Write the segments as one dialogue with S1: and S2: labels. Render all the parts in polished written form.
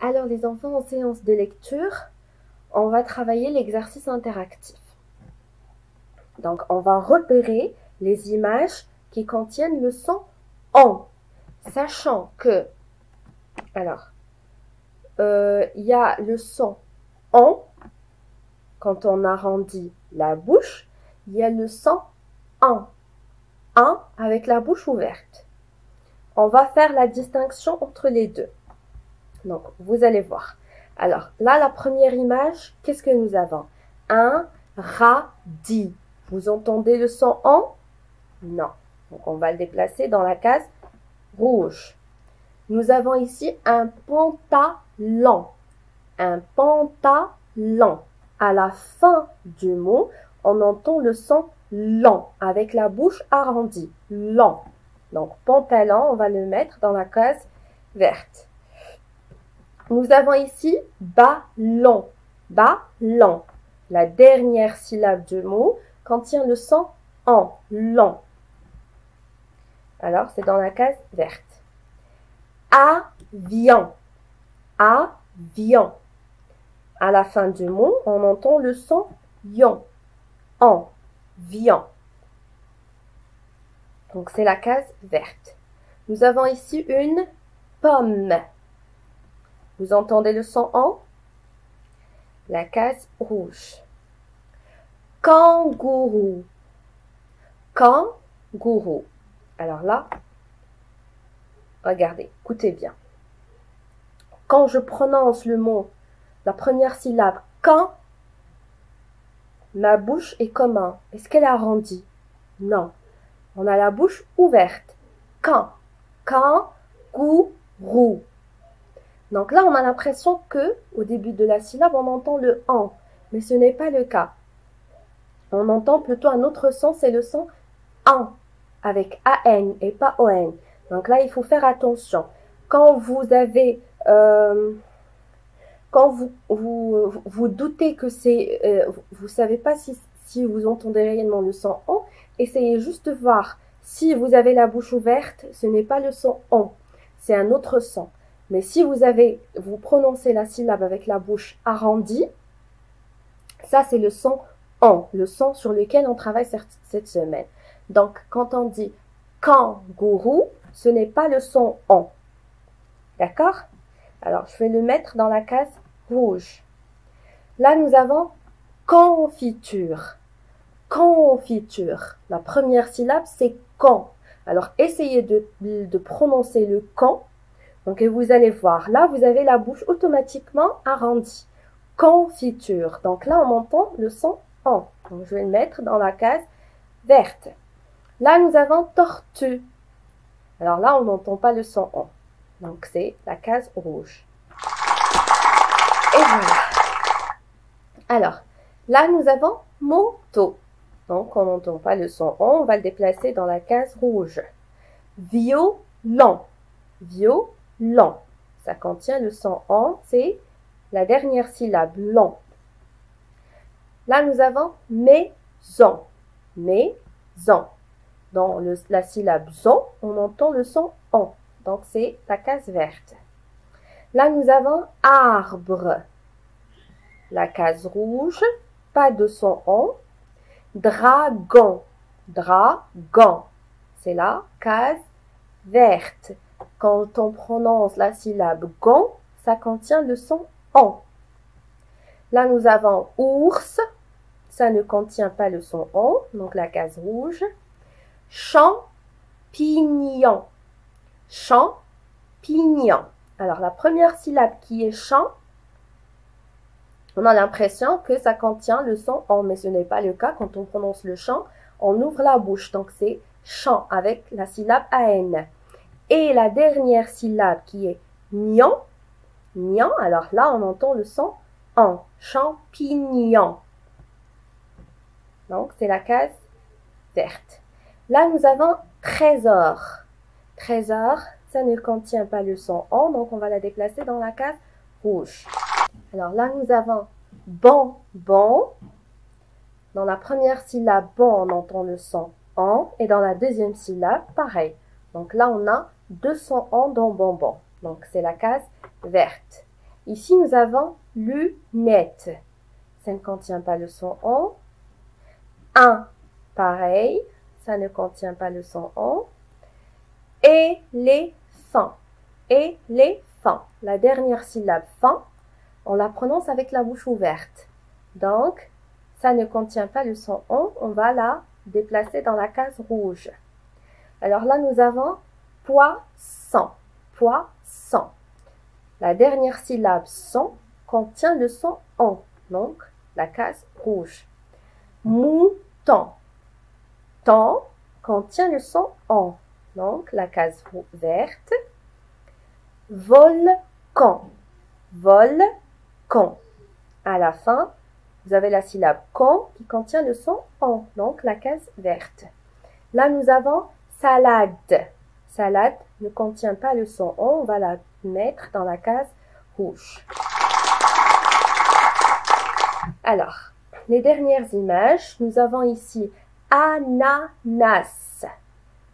S1: Alors les enfants, en séance de lecture, on va travailler l'exercice interactif. Donc on va repérer les images qui contiennent le son en, sachant que, alors, il y a le son en, quand on arrondit la bouche, il y a le son en avec la bouche ouverte. On va faire la distinction entre les deux. Donc, vous allez voir. Alors, là, la première image, qu'est-ce que nous avons? Un radis. Vous entendez le son en? Non. Donc, on va le déplacer dans la case rouge. Nous avons ici un pantalon. Un pantalon. À la fin du mot, on entend le son lent avec la bouche arrondie. Lent. Donc, pantalon, on va le mettre dans la case verte. Nous avons ici ballon. Ballon. La dernière syllabe du mot contient le son en, long. Alors, c'est dans la case verte. Avion. Avion. À la fin du mot, on entend le son ion, en, vion. Donc, c'est la case verte. Nous avons ici une pomme. Vous entendez le son en? La case rouge. Kangourou. Kangourou. Alors là, regardez, écoutez bien. Quand je prononce le mot, la première syllabe, quand, ma bouche est comment? Est-ce qu'elle est arrondie? Non. On a la bouche ouverte. Quand. Kangourou. Donc là, on a l'impression que, au début de la syllabe, on entend le en, mais ce n'est pas le cas. On entend plutôt un autre son, c'est le son en, avec an et pas on. Donc là, il faut faire attention. Quand vous avez, quand vous doutez que c'est, vous savez pas si vous entendez réellement le son en, essayez juste de voir. Si vous avez la bouche ouverte, ce n'est pas le son en, c'est un autre son. Mais si vous prononcez la syllabe avec la bouche arrondie, ça c'est le son en, le son sur lequel on travaille cette semaine. Donc, quand on dit kangourou, ce n'est pas le son en. D'accord? Alors, je vais le mettre dans la case rouge. Là, nous avons confiture. Confiture. La première syllabe, c'est quand. Alors, essayez de prononcer le quand. Donc, vous allez voir, là, vous avez la bouche automatiquement arrondie. Confiture. Donc là, on entend le son en. Donc, je vais le mettre dans la case verte. Là, nous avons tortue. Alors là, on n'entend pas le son en. Donc, c'est la case rouge. Et voilà. Alors, là, nous avons moto. Donc, on n'entend pas le son en. On va le déplacer dans la case rouge. Violon. Violon. Ça contient le son en. C'est la dernière syllabe, long. Là, nous avons maison. Maison. Dans la syllabe zon, on entend le son en. Donc, c'est la case verte. Là, nous avons arbre. La case rouge, pas de son en. Dragon. Dragon. C'est la case verte. Quand on prononce la syllabe gon, ça contient le son en. Là, nous avons ours. Ça ne contient pas le son en, donc la case rouge. Champignon. Champignon. Alors, la première syllabe qui est champ, on a l'impression que ça contient le son en, mais ce n'est pas le cas. Quand on prononce le champ, on ouvre la bouche. Donc, c'est champ avec la syllabe an. Et la dernière syllabe qui est nion, nion, alors là, on entend le son en. Champignon. Donc, c'est la case verte. Là, nous avons trésor. Trésor, ça ne contient pas le son en, donc on va la déplacer dans la case rouge. Alors là, nous avons bonbon. Dans la première syllabe, bon, on entend le son en. Et dans la deuxième syllabe, pareil. Donc là, on a deux sons en dans bonbon. Donc, c'est la case verte. Ici, nous avons lunettes. Ça ne contient pas le son on. Un, pareil, ça ne contient pas le son on. Éléphant. Éléphant. La dernière syllabe fin, on la prononce avec la bouche ouverte. Donc, ça ne contient pas le son on. On va la déplacer dans la case rouge. Alors là, nous avons poisson. Poisson. La dernière syllabe son contient le son on. Donc, la case rouge. Mouton. Ton contient le son on. Donc, la case verte. Volcan. Volcan. À la fin, vous avez la syllabe con qui contient le son on. Donc, la case verte. Là, nous avons salade. Salade ne contient pas le son on. On va la mettre dans la case rouge. Alors, les dernières images, nous avons ici ananas.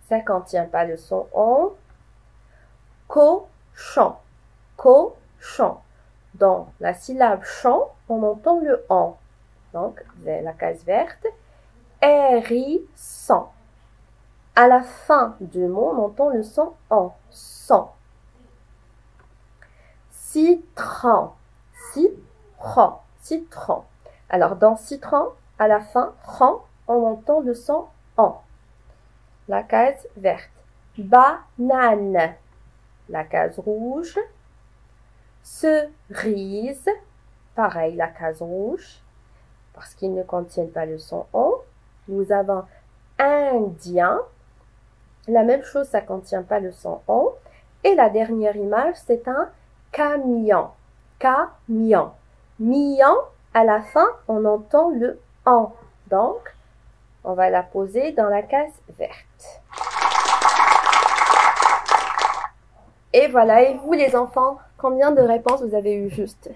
S1: Ça ne contient pas le son on. Cochon. Cochon. Dans la syllabe chon, on entend le on. Donc, la case verte. Hérisson. À la fin du mot, on entend le son on. Son. Citron. Citron. Citron. Alors, dans citron, à la fin, ron, on entend le son on. La case verte. Banane. La case rouge. Cerise. Pareil, la case rouge. Parce qu'ils ne contiennent pas le son on. Nous avons indien. La même chose, ça ne contient pas le son on. Et la dernière image, c'est un camion. Camion. Mion, à la fin, on entend le en. Donc, on va la poser dans la case verte. Et voilà, et vous les enfants, combien de réponses vous avez eu juste?